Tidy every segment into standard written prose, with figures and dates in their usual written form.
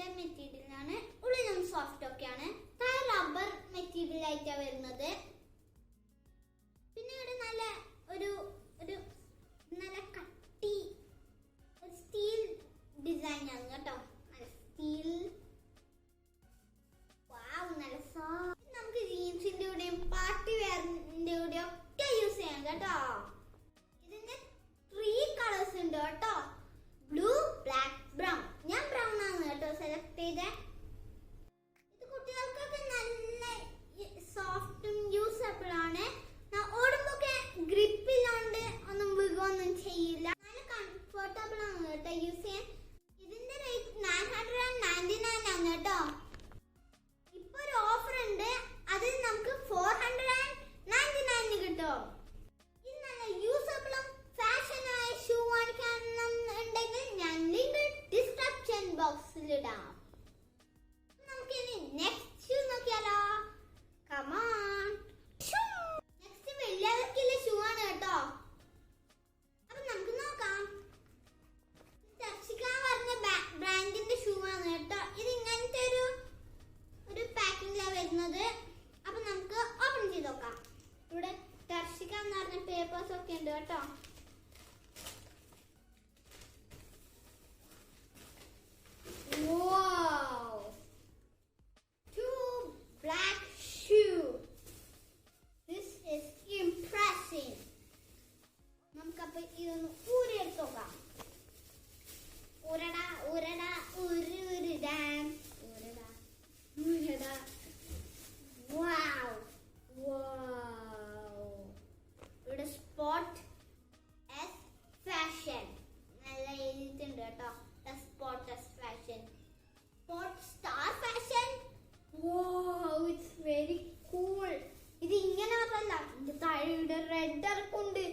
Leather മെറ്റീരിയലാണ്, ഉള്ളിലും soft ഒക്കെയാണ്. താഴെ റബ്ബർ മെറ്റീരിയൽ ആയിട്ടാണ് വരുന്നത്. പിന്നെ ഇവിടെ നല്ല ഒരു നല്ല കട്ടി സ്റ്റീൽ ഡിസൈൻ ആണ് കേട്ടോ. സ്റ്റീൽ നല്ല സോഫ്റ്റ്. നമുക്ക് ജീൻസിന്റെ കൂടെയും പാർട്ടി വെയറിന്റെ കൂടെയും ഒക്കെ യൂസ് ചെയ്യാം കേട്ടോ. ഇതിന്റെ 3 കളേഴ്സ് ഉണ്ട് കേട്ടോ. Blue, black, brown. ഞാൻ ബ്രൗൺ ആണ് കേട്ടോ സെലക്ട് ചെയ്തേ. ഇത് കുട്ടികൾക്കൊക്കെ നല്ല സോഫ്റ്റും യൂസബിൾ ആണ്. ഓടുമ്പോ ഗ്രിപ്പ് ഇല്ലാണ്ട് ഒന്നും വീഴൊന്നും ചെയ്യില്ല. നല്ല കംഫർട്ടബിൾ ആണ് കേട്ടോ യൂസ് ചെയ്യാൻ. ഇതിന്റെ റേറ്റ് 999 ആണ് കേട്ടോ. ഇപ്പൊ ഒരു ഓഫർ ഉണ്ട്, അതിൽ നമുക്ക് 499 കിട്ടും. ഇത് നല്ല യൂസബിളും ഫാഷനായ ഷൂ വാങ്ങിക്കണമെന്നുണ്ടെങ്കിൽ ഞാൻ ലിങ്ക് ഡിസ്ക്രിപ്ഷൻ ബോക്സിൽ ഇടാം. നമുക്ക് ഇനി നെക്സ്റ്റ് ഷൂ നോക്കിയാലോ. കമോൺ. നെക്സ്റ്റ് വലിയവർക്കുള്ള ഷൂ ആണ് കേട്ടോ. അപ്പൊ നമുക്ക് നോക്കാം. ടർഷിക്ക പറഞ്ഞ ബ്രാൻഡിന്റെ ഷൂ ആണ് കേട്ടോ. ഇത് ഇങ്ങനത്തെ ഒരു പാക്കിംഗിലാണ് വരുന്നത്. അപ്പൊ നമുക്ക് ഓപ്പൺ ചെയ്ത് നോക്കാം. ഇവിടെ ടർഷിക്ക എന്ന് പറഞ്ഞ പേപ്പേഴ്സ് ഒക്കെ ഉണ്ട് കേട്ടോ. Wow! 2 black shoe. This is impressive. നമുക്കപ്പോ ഇതൊന്ന് ഊരിയെടുത്ത് നോക്കാം. ഊരടാ ഊരടാ ഊരുടാ ഊരടാ ഊരടാ. Wow! Wow! ഇവിടെ സ്പോട്ട് എസ് ഫാഷൻ നല്ല എഴുതിയിട്ടുണ്ട് കേട്ടോ. Spot S fashion, spot star fashion. Wow! It's very cool. ഇത് ഇങ്ങനെ മാത്രല്ല, ഇത് താഴെ റെഡ് ഇറക്കുണ്ട്.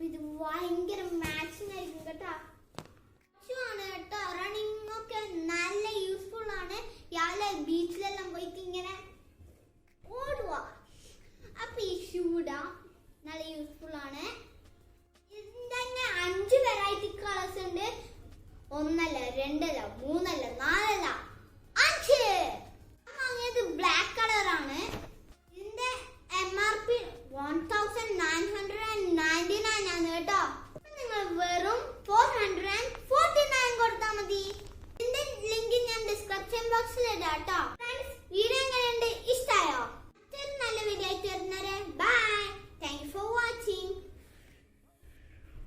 ഇത് ഭയങ്കര മാച്ചിങ് ആയിരിക്കും കേട്ടോ. ആണ് കേട്ടോ. റണ്ണിങ് ഒക്കെ നല്ല യൂസ്ഫുൾ ആണ്. ഇയാളെ ബീച്ചിലെല്ലാം പോയിട്ട് ഇങ്ങനെ ഓടുക. അപ്പൊ ഈ ഷൂ ഇടാം, നല്ല യൂസ്ഫുൾ ആണ്. ഇതിന്റെ തന്നെ 5 വെറൈറ്റി കളേഴ്സ് ഉണ്ട്. 1 അല്ല 2 അല്ല 3 അല്ല 4 അല്ല 5. വാങ്ങിയത് ബ്ലാക്ക് കളർ ആണ്. ഇതിന്റെ MRP 1999 ആണ് കേട്ടോ. നിങ്ങൾ വെറും 449 കൊടുത്താൽ മതി. ഇതിന്റെ ലിങ്ക് ഞാൻ ഡിസ്ക്രിപ്ഷൻ ബോക്സിൽ ഇടാം കേട്ടോ.